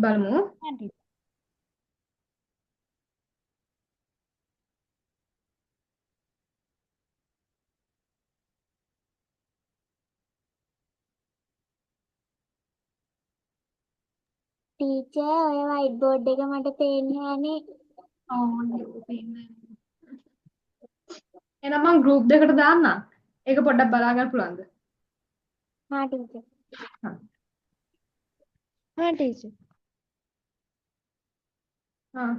බලමු. හරි. ටීචර් ඔය වයිට් බෝඩ් එක මට පේන්නේ නැහනේ. එහෙනම් මම group දෙකට දාන්නම්. ඒක පොඩ්ඩක් බලා ගන්න පුළුවන්ද? හා ටීචර්. හා. හා ටීචර්. හා.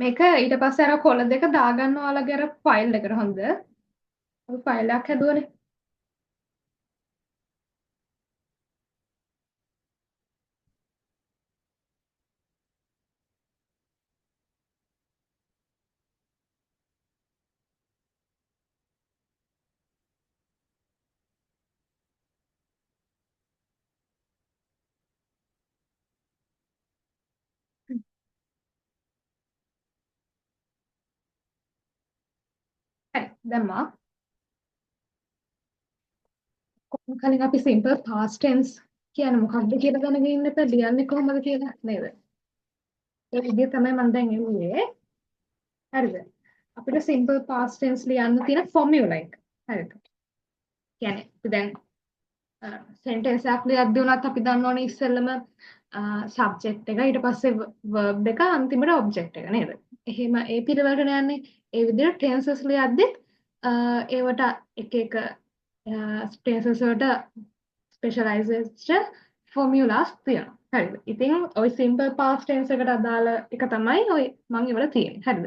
මේක ඊට පස්සේ අර කොළ දෙක දාගන්න ඔයාලගේ අර ෆයිල් එකට හොඳ. අපි ෆයිල් එකක් හැදුවනේ. හරි දැම්මා. කලින් අපි simple past tense කියන්නේ මොකක්ද කියලා දැනගෙන ඉන්න එපා ලියන්නේ කොහොමද කියලා නේද? ඒ විදිහ තමයි මම දැන් එන්නේ. හරිද? අපිට simple past tense ලියන්න තියෙන formula එක. හරිද? කියන්නේ අපි දැන් sentence එකක් ලියද්දී උනත් අපි දන්න ඕනේ ඉස්සෙල්ලම subject එක ඊට පස්සේ verb එක අන්තිමට object එක නේද? එහෙම ඒ පිළිවෙලට යන්නේ. ඒ විදිහට tenses ලියද්දී ඒවට එක එක tenses වලට specialized formulas තියෙනවා. හරිද? ඉතින් ওই simple past tense එකට අදාළ එක තමයි ওই මම ඉවර තියෙන්නේ. හරිද?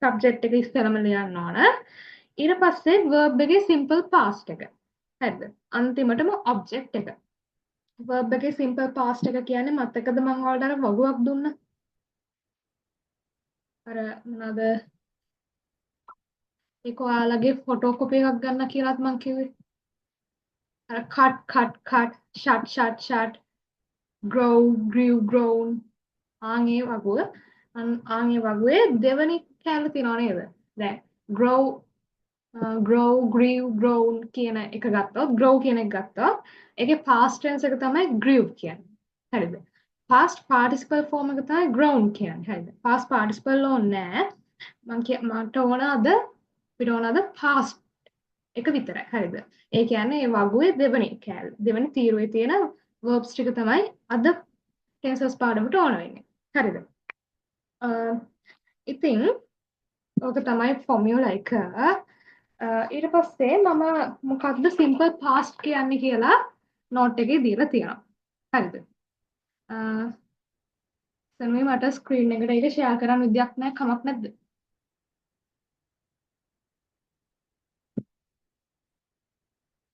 subject එක ඉස්සෙල්ලම ලියන්න ඕන. ඊට පස්සේ verb එකේ simple past එක. හරිද? අන්තිමටම object එක. verb එකේ simple past එක කියන්නේ මතකද මම ඔයාලට අර වගුවක් දුන්නා? අර මොනවාද? ඒක ඔයාලගේ ෆොටෝකොපි එකක් ගන්න කියලාත් මම කිව්වේ. අර cut shut grow grew grown ආන්ගේ වගුව ආන්ගේ වගුවේ දෙවෙනි කැලේ තියෙනව නේද? දැන් grow grew grown කියන එක ගත්තොත් grow කියන එක ගත්තොත් ඒකේ past tense එක තමයි grew කියන්නේ. හරිද? past participle form එක තමයි grown කියන්නේ. හරිද? past participle ඕනේ නෑ. මට ඕන අද පිට ඕන අද past එක විතරයි. හරිද? ඒ කියන්නේ ඒ වගුවේ දෙවෙනි කැලේ දෙවෙනි තීරුවේ තියෙන verbs ටික තමයි අද tenses පාඩමට ඕන වෙන්නේ. හරිද? ඉතින් ඕක තමයි formula එක. ඊට පස්සේ මම මොකක්ද simple past කියන්නේ කියලා note එකේ දීලා තියෙනවා. හරිද? සනුයි මට ස්ක්‍රීන් එකට ඒක ෂෙයා කරන්න විදියක් නැහැ කමක් නැද්ද?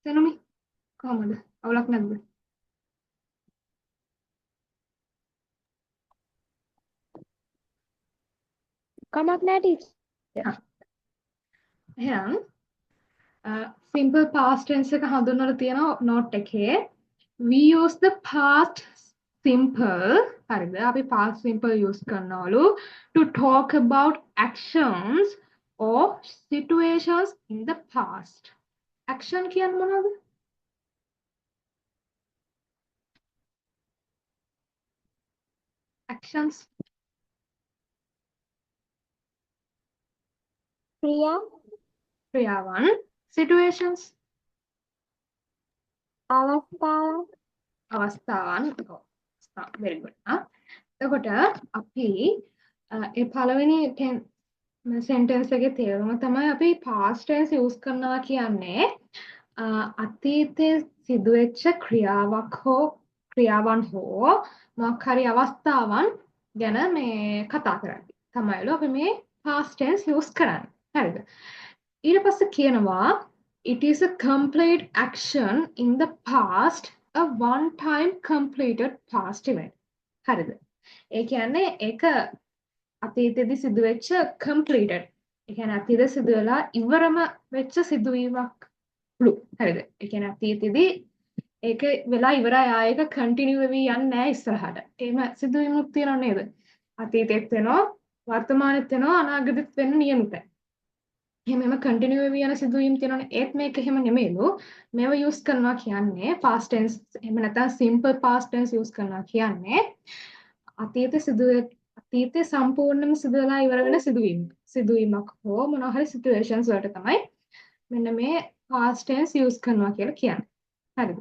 සනුමි කොහමද? අවුලක් නැද්ද? කමක් නැහැ ටීචර්. එහෙනම් simple past tense එක හඳුන්වලා තියෙනවා note එකේ. We use the past simple හරිද? අපි past simple use කරනවලු to talk about actions or situations in the past. action කියන්නේ මොනවද? actions ක්‍රියාවන් situations අවස්ථාවන් very good. එතකොට අපි ඒ පළවෙනි sentence එකේ තේරුම තමයි අපි past tense use කරනවා කියන්නේ අතීතයේ සිදුවෙච්ච ක්‍රියාවන් හෝ මොකක් හරි අවස්ථාවන් ගැන මේ කතා කරන්නේ. තමයිලු අපි මේ past tense use කරන්නේ. හරිද? ඊට පස්සේ කියනවා it is a complete action in the past a one time completed past event. හරිද? ඒ කියන්නේ ඒක අතීතයේදී සිදුවෙච්ච completed. ඒ කියන්නේ අතීතයේ සිදු වෙලා ඉවරම වෙච්ච සිදුවීමක් ලු. හරිද? ඒ කියන්නේ අතීතයේදී ඒක වෙලා ඉවරයි ආයෙක කන්ටිනියු වෙවි යන්නේ නැහැ ඉස්සරහට. එහෙම සිදුවීමක් තියෙනව නේද? අතීතෙත් වෙනවා, වර්තමානෙත් වෙනවා, අනාගතෙත් වෙන්න නියමිතයි. එහෙම කන්ටිනියු වෙවි යන සිදුවීම් තියෙනවනේ. ඒත් මේක එහෙම නෙමෙයිලු. මේව යූස් කරනවා කියන්නේ past tense එහෙම නැත්නම් simple past tense යූස් කරනවා කියන්නේ අතීතේ සම්පූර්ණයෙන්ම සිදු වෙලා ඉවර වෙන සිදුවීමක් හෝ මොනවා හරි සිටුේෂන්ස් වලට තමයි මෙන්න මේ past tense යූස් කරනවා කියලා කියන්නේ. හරිද?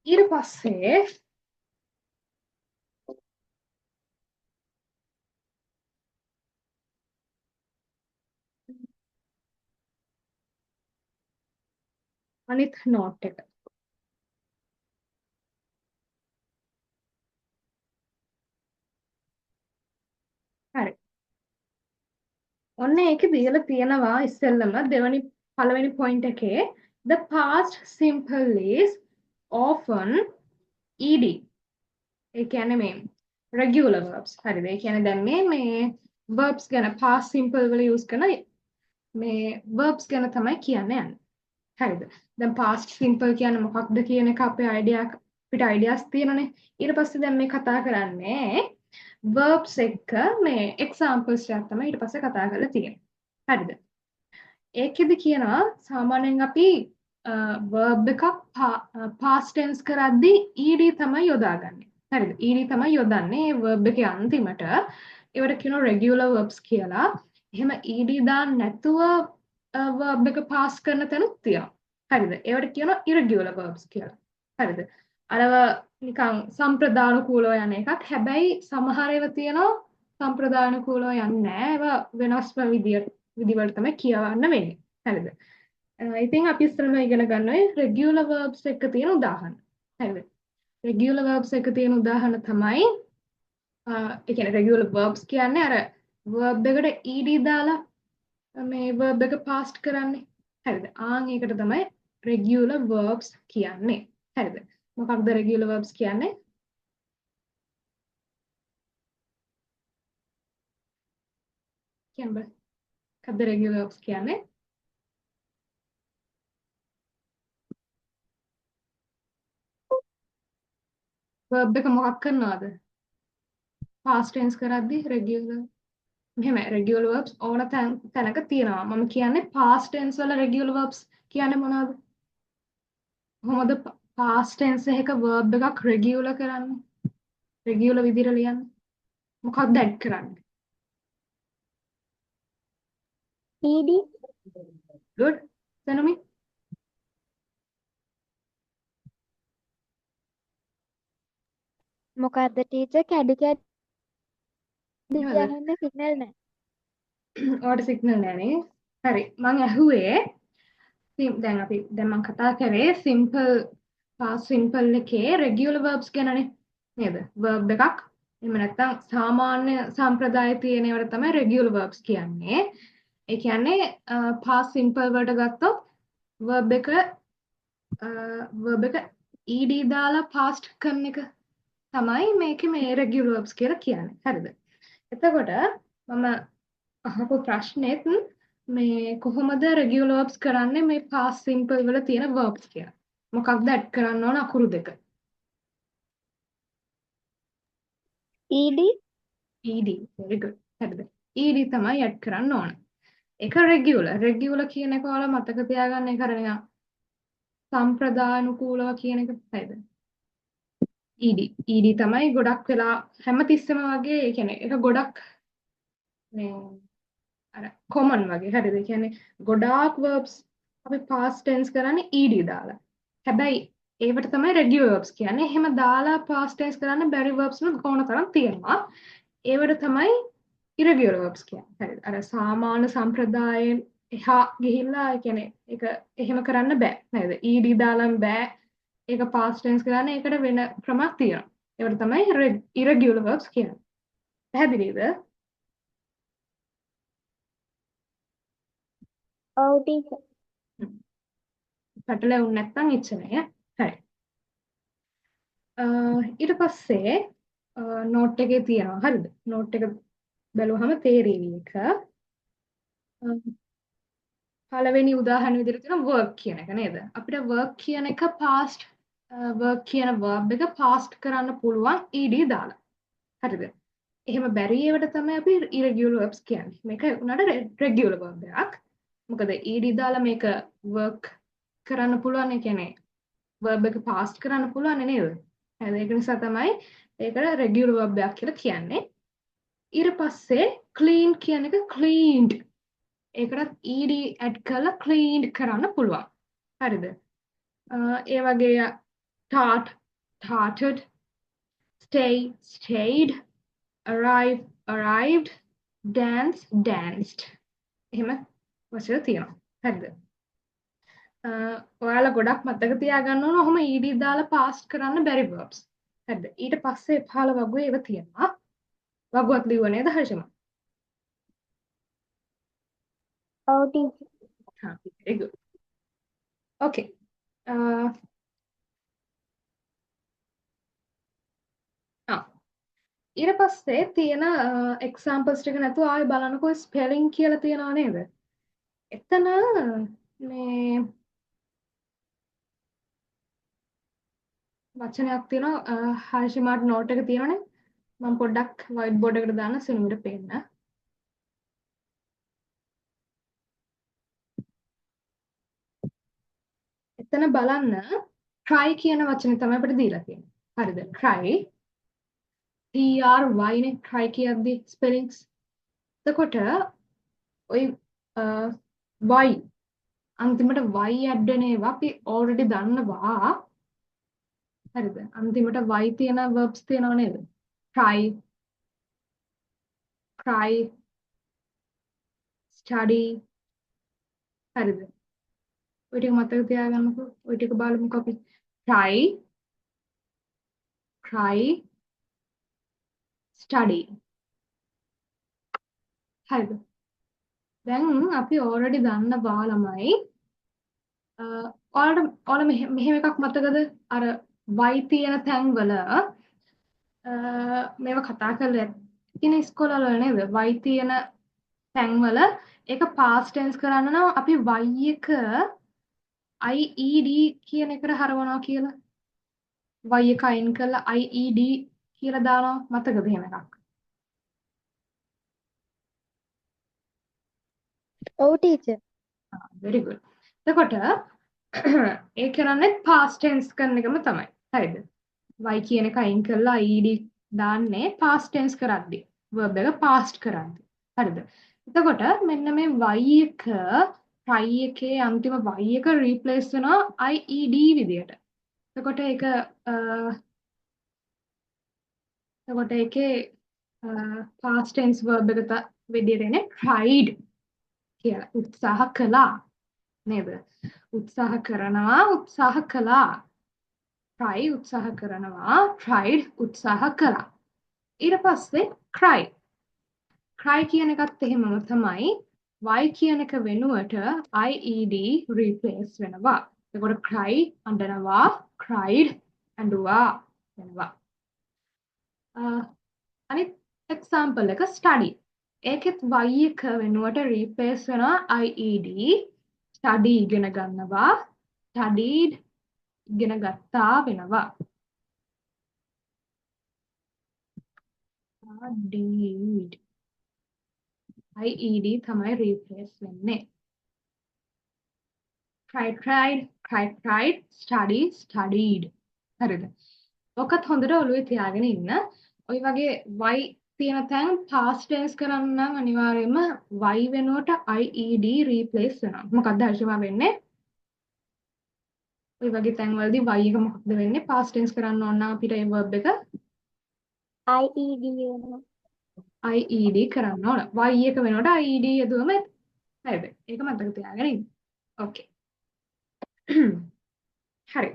ඊට පස්සේ අනිත් නෝට් එක. හරි. ඔන්න ඒකේ දීලා තියෙනවා ඉස්සෙල්ලම පළවෙනි පොයින්ට් එකේ the past simple is often ed. ඒ කියන්නේ මේ regular verbs. හරිද? ඒ කියන්නේ දැන් මේ verbs ගැන past simple වල use කරන මේ verbs ගැන තමයි කියන්නේ යන්නේ. හරිද? දැන් past simple කියන්නේ මොකක්ද කියන එක අපිට ideas තියෙනනේ. ඊට පස්සේ දැන් මේ කතා කරන්නේ verbs එක්ක මේ examples ටිකක් තමයි ඊට පස්සේ කතා කරලා තියෙන්නේ. හරිද? ඒකෙදි කියනවා සාමාන්‍යයෙන් අපි verb එකක් past tense කරද්දී ed තමයි යොදාගන්නේ. හරිද? ed තමයි යොදන්නේ verb එකේ අන්තිමට. ඒවට කියනවා regular verbs කියලා. එහෙම ed දාන්න නැතුව verb එක pass කරන තැනුත් තියෙනවා. හරිද? ඒවට කියනවා irregular verbs කියලා. හරිද? අරව නිකන් සම්ප්‍රදානුකූලව යන එකක්. හැබැයි සමහර ඒවා තියෙනවා සම්ප්‍රදානුකූලව යන්නේ නැහැ. ඒවා වෙනස්ම විදිවලට තමයි කියවන්න වෙන්නේ. හරිද? ඉතින් අපි ඉස්සරම ඉගෙන ගන්නවා regular verbs එක තියෙන උදාහරණ. හරිද? regular verbs එක තියෙන උදාහරණ තමයි ඒ කියන්නේ regular verbs කියන්නේ අර verb එකට ed දාලා මේ verb එක past කරන්නේ. හරිද? ඒකට තමයි regular verbs කියන්නේ. හරිද? මොකක්ද regular verbs කියන්නේ? කියන්න බෑ. මොකක්ද regular verbs කියන්නේ? verb එක මොකක් කරනවද? past tense කරද්දී regular මෙහෙම regular verbs ඕන තැනක තියෙනවා. මම කියන්නේ past tense වල regular verbs කියන්නේ මොනවද? කොහොමද past tense එකක verb එකක් regular කරන්නේ? regular විදිහට ලියන්නේ? මොකක්ද add කරන්නේ? ed good. සෙනමි මොකද්ද ටීචර් කැඩි කියන්න සිග්නල් නැහැ. ඔයාලට සිග්නල් නැනේ. හරි. මං ඇහුවේ දැන් මං කතා කරේ past simple එකේ regular verbs ගැනනේ නේද? verb එකක් එහෙම නැත්නම් සාමාන්‍ය සම්ප්‍රදාය තියෙන ඒවාට තමයි regular verbs කියන්නේ. ඒ කියන්නේ past simple වලට ගත්තොත් verb එක ed දාලා past කරන එක තමයි මේකේ මේ regular verbs කියලා කියන්නේ. හරිද? එතකොට මම අහපු ප්‍රශ්නෙත් මේ කොහොමද regular verbs කරන්නේ මේ past simple වල තියෙන verbs කියලා. මොකක්ද add කරන්න ඕන අකුරු දෙක? ed ed. very good. හරිද? ed තමයි add කරන්න ඕන. ඒක regular. regular කියන එක ඔයාලා මතක තියාගන්න ඒක අර නිකන් සම්ප්‍රදානුකූලව කියන එක හරිද? ed තමයි ගොඩක් වෙලා හැමතිස්සෙම වගේ ඒ කියන්නේ ඒක ගොඩක් මේ අර common වගේ හරිද? ඒ කියන්නේ ගොඩාක් verbs අපි past tense කරන්නේ ed දාලා. හැබැයි ඒවට තමයි regular verbs කියන්නේ. එහෙම දාලා past tense කරන්න බැරි verbs නුත් කොන තරම් තියෙනවා. ඒවට තමයි irregular verbs කියන්නේ. හරිද? අර සාමාන්‍ය සම්ප්‍රදායෙන් එහා ගිහිල්ලා ඒ කියන්නේ ඒක එහෙම කරන්න බෑ. නේද? ed දාලම බෑ. ඒක past tense කරන්න ඒකට වෙන ක්‍රමයක් තියෙනවා. ඒවට තමයි irregular verbs කියන්නේ. පැහැදිලිද? ඔව් ටීචර්. පැටලෙන්නේ නැත්නම් එච්චරයි. හරි. ඊට පස්සේ නෝට් එකේ තියෙනවා හරිද? නෝට් එක බැලුවහම තේරෙවි එක. පළවෙනි උදාහරණ විදිහට තියෙන work කියන එක නේද? අපිට work කියන එක past work කියන verb එක past කරන්න පුළුවන් ed දාලා. හරිද? එහෙම බැරි ඒවට තමයි අපි irregular verbs කියන්නේ. මේක උනාට regular verb එකක්. මොකද ed දාලා මේක work කරන්න පුළුවන්. ඒ කියන්නේ verb එක past කරන්න පුළුවන් නේද? හරිද? ඒක නිසා තමයි ඒකට regular verb එකක් කියලා කියන්නේ. ඊට පස්සේ clean කියන එක cleaned. ඒකටත් ed add කරලා cleaned කරන්න පුළුවන්. හරිද? ඒ වගේ start started, stay stayed, arrive arrived, dance danced. එහෙම වචන තියෙනවා. හරිද? ඔයාලා ගොඩක් මතක තියාගන්න ඕන ඔහොම ed දාලා past කරන්න බැරි verbs. හරිද? ඊට පස්සේ 15 වගුවේ ඒව තියෙනවා. වගුවක් ලිව්ව නේද හර්ෂම? ඔව් ටීචර්. very good. Okay. ඊට පස්සේ තියෙන examples ටික නැතුව ආයෙ බලනකො spelling කියලා තියනවා නේද? එතන මේ වචනයක් තියෙනවා හර්ෂිමාට නෝට් එක තියෙනවනේ. මම පොඩ්ඩක් white board එකට දාන්න සිනුමිට පේන්න. එතන බලන්න try කියන වචනේ තමයි අපිට දීලා තියෙන්නේ. හරිද? try TRY නේ try කියද්දි spellings. එතකොට ඔය y අන්තිමට y add වෙන ඒවා අපි already දන්නවා. හරිද? අන්තිමට y තියෙන verbs තියෙනව නේද? try, cry, study. හරිද? ඔය ටික මතක තියාගන්නකෝ. ඔය ටික බලමුකෝ අපි. try, cry, study. හරිද? දැන් අපි already දන්නවා ළමයි ඔයාලට මෙහෙම එකක් මතකද? අර y තියෙන තැන්වල මේවා කතා කරලා තියෙන ඉස්කෝලවල නේද? y තියෙන තැන්වල ඒක past tense කරන්න නම් අපි y එක IED කියන එකට හරවනවා කියලා. y එක අයින් කරලා IED කියලා දානවා. මතකද එහෙම එකක්? ඔව් ටීචර්. very good. එතකොට ඒ කරන්නේ past tense කරන එකම තමයි. හරිද? y කියන එක අයින් කරලා IED දාන්නේ past tense කරද්දී. verb එක past කරද්දී. හරිද? එතකොට මෙන්න මේ y එක try එකේ අන්තිම y එක replace වෙනවා IED විදියට. එතකොට ඒකේ past tense verb එක විදියට එන්නේ tried කියලා. උත්සාහ කළා නේද? උත්සාහ කරනවා, උත්සාහ කළා. try උත්සාහ කරනවා, tried උත්සාහ කළා. ඊට පස්සේ cry. cry කියන එකත් එහෙමම තමයි. y කියන එක වෙනුවට IED replace වෙනවා. එතකොට cry අඬනවා, cried ඇඬුවා වෙනවා. අනිත් example එක study. ඒකෙත් y එක වෙනුවට replace වෙනවා IED. study ඉගෙන ගන්නවා, studied ඉගෙන ගත්තා වෙනවා. studied IED තමයි replace වෙන්නේ. tried, studied. හරිද? ඔකත් හොඳට ඔළුවේ තියාගෙන ඉන්න. ඔය වගේ y තියෙන තැන් past tense කරන්න නම් අනිවාර්යයෙන්ම y වෙනුවට IED replace වෙනවා. මොකක්ද හර්ෂිමා වෙන්නේ? ඔය වගේ තැන් වලදී y එක මොකක්ද වෙන්නේ? past tense කරන්න ඕන නම් අපිට ඒ verb එක IED වෙනවා. IED කරන්න ඕන. y එක වෙනුවට IED යදුවම හරිද? ඒක මතක තියාගෙන ඉන්න. Okay. හරි.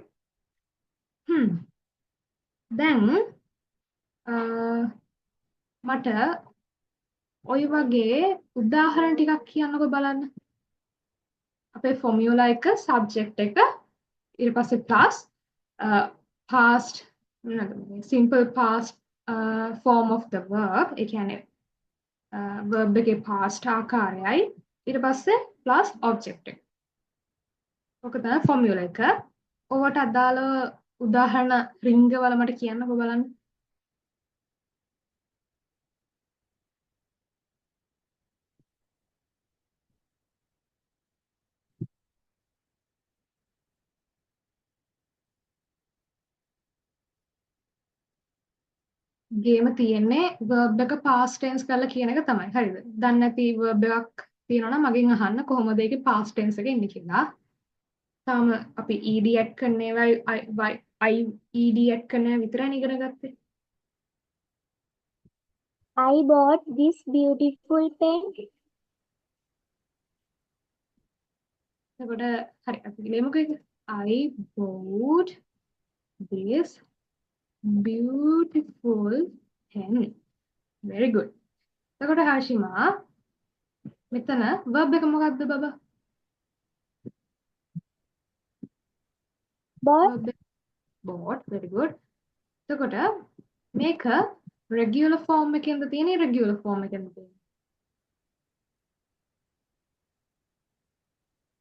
දැන් මට ඔය වගේ උදාහරණ ටිකක් කියන්නකෝ බලන්න. අපේ ෆෝමියුලා එක, සබ්ජෙක්ට් එක, ඊට පස්සේ plus past මොනවද මේ simple past form of the verb ඒ කියන්නේ verb එකේ past ආකාරයයි ඊට පස්සේ plus object එක. ඔක තමයි formula එක. ඔවට අදාළ උදාහරණ රිංගවල මට කියන්නකෝ බලන්න. ගේම තියෙන්නේ verb එක past tense කරලා කියන එක තමයි. හරිද? දන්නේ නැති verb එකක් තියෙනවා නම් මගෙන් අහන්න කොහොමද ඒකේ past tense එක එන්නේ කියලා. තාම අපි ed add කරන ඒවා ed add කරන ඒවා විතරයි ඉගෙන ගත්තේ. I bought this beautiful pen. එතකොට හරි අපි ලියමුකෝ ඒක. I bought this beautiful pen. Very good. එතකොට හාෂිමා මෙතන verb එක මොකක්ද බබා? Bought. verb එක bought. Very good. එතකොට මේක regular form එකෙන්ද තියෙන්නේ irregular form එකෙන්ද තියෙන්නේ?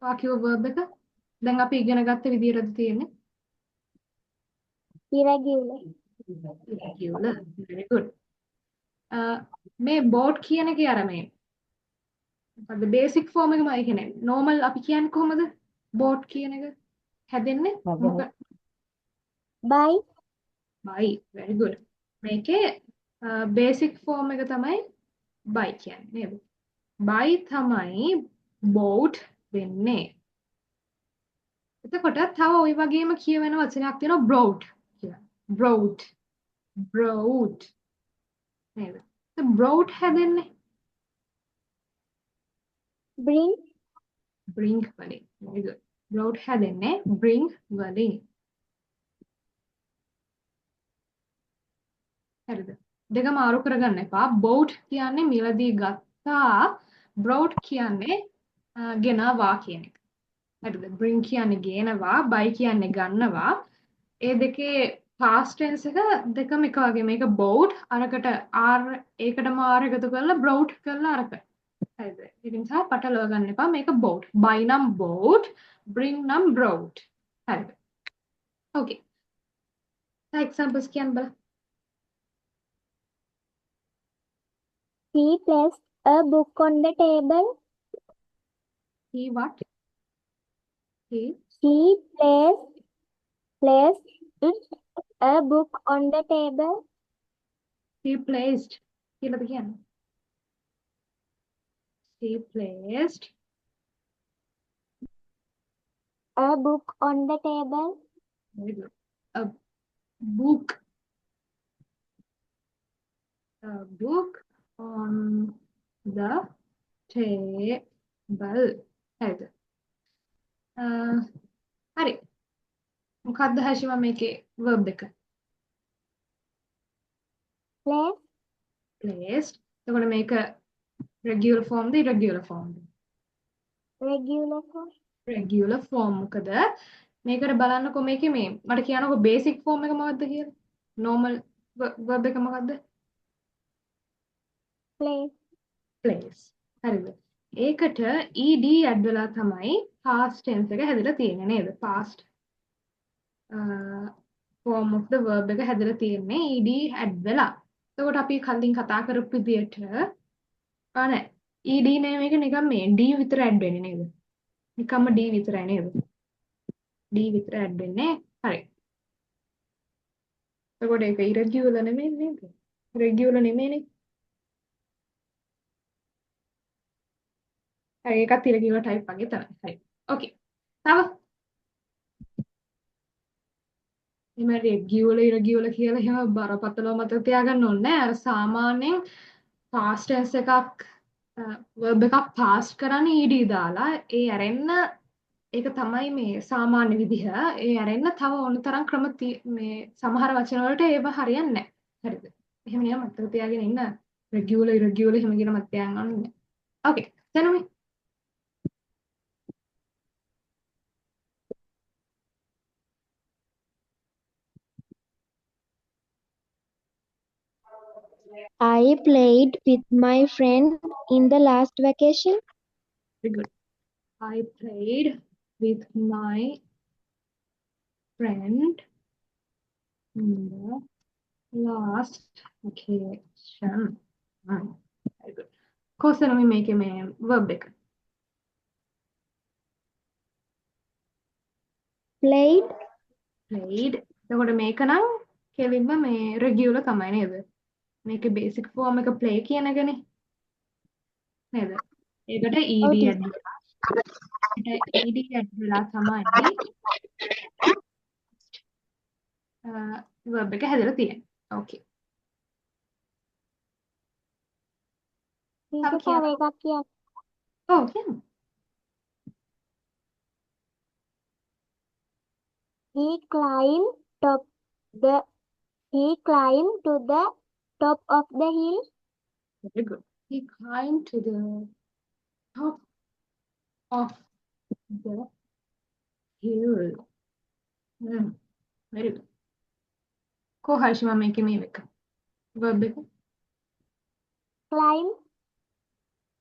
වාක්‍ය verb එක දැන් අපි ඉගෙන ගත්ත විදිහටද තියෙන්නේ? Irregular. irregular. Very good. මේ bought කියන එකේ අර මේ මොකද්ද basic form එකමයි කියන්නේ. normal අපි කියන්නේ කොහොමද? bought කියන එක හැදෙන්නේ මොකක්? By. by. Very good. මේකේ basic form එක තමයි by කියන්නේ නේද? by තමයි bought වෙන්නේ. එතකොට තව ওই වගේම කියවෙන වචනයක් තියෙනවා brought කියලා. brought. brought. නේද? brought හැදෙන්නේ Bring. bring වලින්. very good. brought හැදෙන්නේ bring වලින්. හරිද? දෙක මාරු කරගන්න එපා. bought කියන්නේ මිලදී ගත්තා. brought කියන්නේ ගෙනාවා කියන එක. හරිද? bring කියන්නේ ගේනවා, buy කියන්නේ ගන්නවා. ඒ දෙකේ past tense එක දෙකම එක වගේ. මේක bought අරකට r ඒකටම r එකතු කරලා brought කරලා අරක. හරිද? ඒක නිසා පටලව ගන්න එපා. මේක bought. buy නම් bought, bring නම් brought. හරිද? okay. තව examples කියන්න බලන්න. He placed a book on the table. he what? he He placed a book on the table. he placed කියලාද කියන්නේ? he placed A book on the table. very good. a book on the table. හරිද? හරි. මොකක්ද හෂිම මේකේ verb එක? Place. placed. එතකොට මේක regular form ද irregular form ද? Regular form. regular form මොකද? මේකට බලන්නකෝ මේකේ මේ මට කියන්නකෝ basic form එක මොකක්ද කියලා? normal verb එක මොකක්ද? Place. place. හරිද? ඒකට ed add වෙලා තමයි past tense එක හැදලා තියෙන්නේ නේද? past form of the verb එක හැදලා තියෙන්නේ ed add වෙලා. එතකොට අපි කලින් කතා කරපු විදියට නෑ ed නේ මේක නිකන් මේ d විතර add වෙන්නේ නේද? නිකම්ම d විතරයි නේද? d විතර add වෙන්නේ. හරි. එතකොට ඒක irregular නෙමෙයි නේද? regular නෙමෙයිනේ. හරි ඒකත් irregular type වගේ තමයි. හරි. okay. තව එම regular irregular කියලා එහෙම බරපතලව මතක තියාගන්න ඕනේ නෑ. අර සාමාන්‍යයෙන් past tense එකක් verb එකක් past කරන්නේ ed දාලා ඒ ඇරෙන්න ඒක තමයි මේ සාමාන්‍ය විදිහ. ඒ ඇරෙන්න තව ඕන තරම් ක්‍රම මේ සමහර වචන වලට ඒව හරියන්නේ නැහැ. හරිද? එහෙම නිකන් මතක තියාගෙන ඉන්න regular irregular එහෙම කියන මතක තියාගන්න ඕනේ. okay. දැනුමේ I played with my friend in the last vacation. Very good. I played with my friend in the last vacation. Very good. කොහොසන මේ මේකේ මේ verb එක. Played. Played. එතකොට මේක නම් කෙලින්ම මේ regular තමයි නේද? මේකේ basic form එක play කියන එකනේ. නේද? ඒකට ඔව් ed teacher. add වෙලා. ඒකට ed add වෙලා තමයි verb එක හැදලා තියෙන්නේ. Okay. Teacher තව තව එකක් කියන්න. ඔව් කියන්න. He climbed top the he climbed to the top of the hill. Very good. He climbed to the top of the hill. Very good. කොහර්ෂි මම මේකේ මේ එක. verb එක. Climb.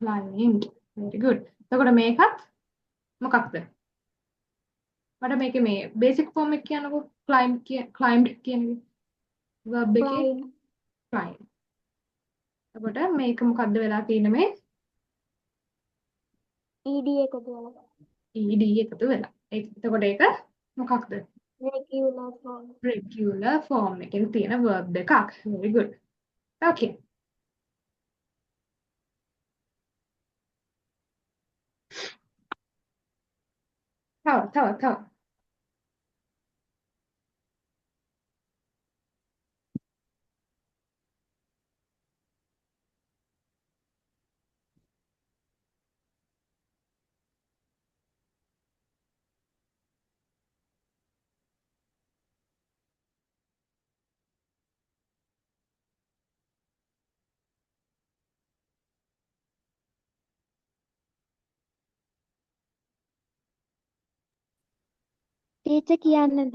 climbed. Very good. එතකොට මේකත් මොකක්ද? මට මේකේ මේ basic form එක කියන්නකෝ. climbed කියන එක. verb එකේ Climb. climb. එතකොට මේක මොකද්ද වෙලා තියෙන්නේ මේ ed එකතු වෙලා. ed එකතු වෙලා. එතකොට ඒක මොකක්ද? Regular form. regular form එකේ තියෙන verb එකක්. Very good. Okay. තව. Teacher කියන්නද?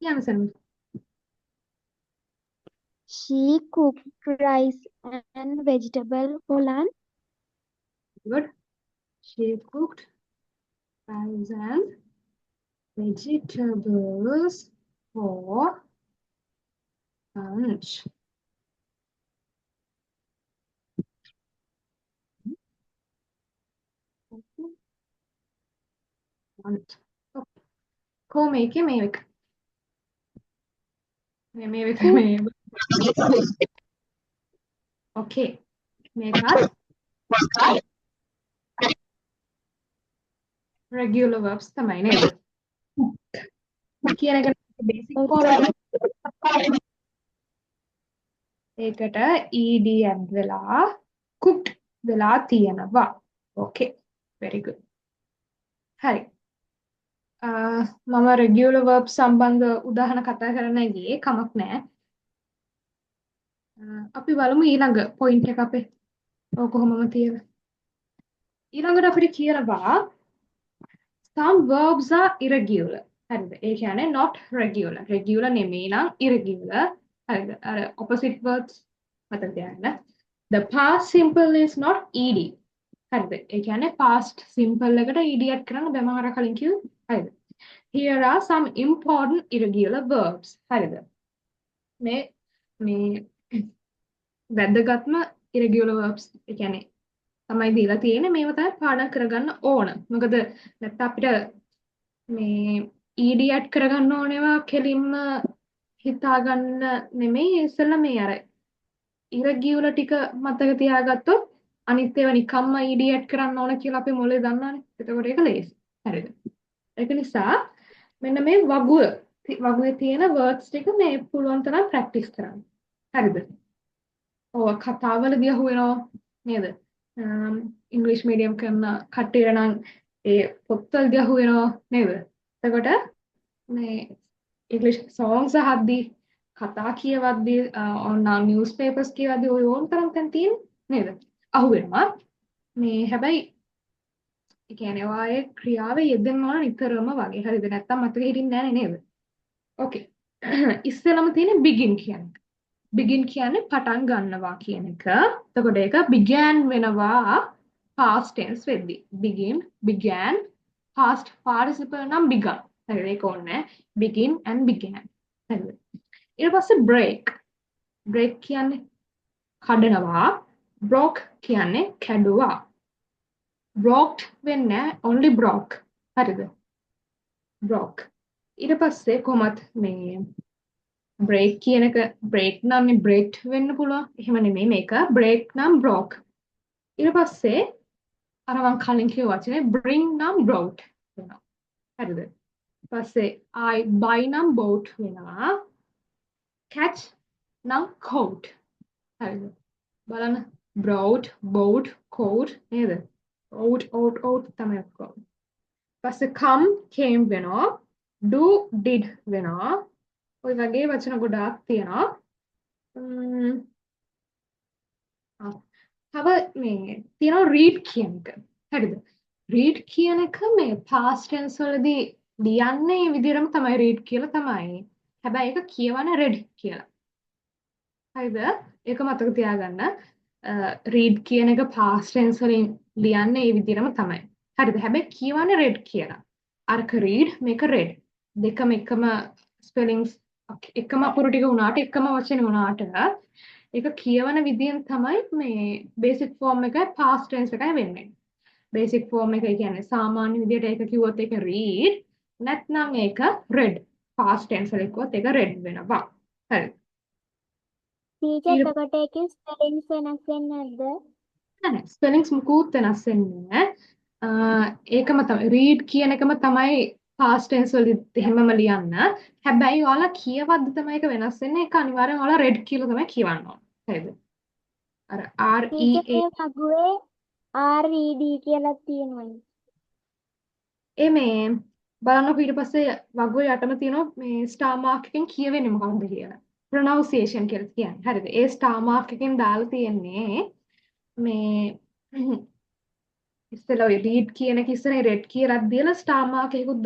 කියන්න sir. She cooked rice and vegetable for lunch. Good. She cooked rice and vegetables for lunch. lunch. Okay. කො මේකේ මේ එක. මේ එක Cook. මේ. Okay. මේකත් regular verbs තමයි නේද? කියන එක basic form එක. ඒකට ed add වෙලා cooked වෙලා තියෙනවා. Okay. Very good. හරි. මම regular verbs සම්බන්ධ උදාහරණ කතා කරන්න ගියේ කමක් නැහැ. අපි බලමු ඊළඟ point එක අපේ. ඔය කොහොමම තියලා. ඊළඟට අපිට කියනවා some verbs are irregular. හරිද? ඒ කියන්නේ not regular. regular නෙමෙයි නම් irregular. හරිද? අර opposite words මතක තියාගන්න. The past simple is not ed. හරිද? ඒ කියන්නේ past simple එකට ed add කරන්න බෑ මම අර කලින් කිව්වේ. හරිද? Here are some important irregular verbs. හරිද? මේ වැදගත්ම irregular verbs ඒ කියන්නේ තමයි දීලා තියෙන්නේ මේව තමයි පාඩම් කරගන්න ඕන. මොකද නැත්නම් අපිට මේ ed add කරගන්න ඕනේවා කෙලින්ම හිතාගන්න නෙමෙයි ඉස්සෙල්ලා මේ අර irregular ටික මතක තියාගත්තොත් අනිත් ඒවා නිකම්ම ඉඩියට් කරන්න ඕන කියලා අපි මොලේ දන්නවනේ. එතකොට ඒක ලේසි. හරිද? ඒක නිසා මෙන්න මේ වගුවේ තියෙන වර්ඩ්ස් ටික මේ පුළුවන් තරම් ප්‍රැක්ටිස් කරන්න. හරිද? ඔව් කතාවලදී අහුවෙනවා නේද? ඉංග්‍රීසි මීඩියම් කරන කට්ටිය නම් ඒ පොත්වලදී අහුවෙනවා නේද? එතකොට මේ ඉංග්‍රීසි songs අහද්දී කතා කියවද්දී ඔන්න නිවුස් පේපර්ස් කියවද්දී ඔය ඕන තරම් තැන් තියෙන නේද? අහුවෙනවා. මේ හැබැයි ඒ කියන්නේ ඔයාගේ ක්‍රියාවේ යෙදෙන්න ඕන නිතරම වගේ. හරිද? නැත්තම් මතක හිටින්නේ නැහැ නේද? ඕකේ. ඉස්සෙල්ලම තියෙන begin කියන්නේ. begin කියන්නේ පටන් ගන්නවා කියන එක. එතකොට ඒක began වෙනවා past tense වෙද්දී. begin, began, past participle නම් begun. හරිද? ඒක ඕනේ. begin and began. හරිද? ඊට පස්සේ break. break කියන්නේ කඩනවා. broke කියන්නේ කැඩුවා. broke වෙන්නේ only broke. හරිද? broke. ඊට පස්සේ කොහොමත් මේ break කියන එක break නම් break වෙන්න පුළුවන්. එහෙම නෙමෙයි මේක break නම් broke. ඊට පස්සේ අර මං කලින් කිව්ව වචනේ bring නම් brought වෙනවා. හරිද? ඊට පස්සේ I buy නම් bought වෙනවා. catch නම් caught. හරිද? බලන්න brought, bought, caught නේද? out තමයි ඔක්කොම. පස්සේ come came වෙනවා. do did වෙනවා. ඔය වගේ වචන ගොඩාක් තියෙනවා. තව මේ තියෙනවා read කියන එක. හරිද? read කියන එක මේ past tense වලදී ලියන්නේ මේ විදිහටම තමයි read කියලා තමයි. හැබැයි ඒක කියවන read කියලා. හරිද? ඒක මතක තියාගන්න. read කියන එක past tense වලින් ලියන්නේ මේ විදිහටම තමයි. හරිද? හැබැයි කියවන්නේ read කියලා. අරක read මේක read. දෙකම එකම spellings එකම අකුරු ටික වුණාට එකම වචනේ වුණාට ඒක කියවන විදියෙන් තමයි මේ බේසික් ෆෝම් එකයි past tense එකයි වෙන්නේ. බේසික් ෆෝම් එක කියන්නේ සාමාන්‍ය විදියට ඒක කිව්වොත් ඒක read නැත්නම් ඒක read. past tense වල කිව්වොත් ඒක read වෙනවා. හරි. ටීචර් එතකොට ඒකේ ස්පෙලිංස් වෙනස් වෙන්නේ නැද්ද? නෑ ස්පෙලිංස් මුකුත් වෙනස් වෙන්නේ නෑ. ඒකම තමයි read කියන එකම තමයි past tense වලදී එහෙමම ලියන්න. හැබැයි ඔයාලා කියවද්දි තමයි ඒක වෙනස් වෙන්නේ. ඒක අනිවාර්යෙන් ඔයාලා read කියලා තමයි කියවන්න ඕනේ. හරිද? අර R E ටීචර් A මේ වගුවේ RED කියලා තියෙනවා. මේ බලන්නකො ඊට පස්සේ වගුවේ යටම තියෙනවා මේ ස්ටාර් මාක් එකෙන් කියවෙන්නේ මොකක්ද කියලා. ප්‍රොනවුන්සියේෂන් කියලා කියන්නේ. හරිද? ඒ ස්ටාර් මාක් එකෙන් දාලා තියෙන්නේ මේ ඉස්සෙල්ලා ඔය read කියන එක ඉස්සරේ red කියලා දීලා ස්ටාර් මාක් එකකුත්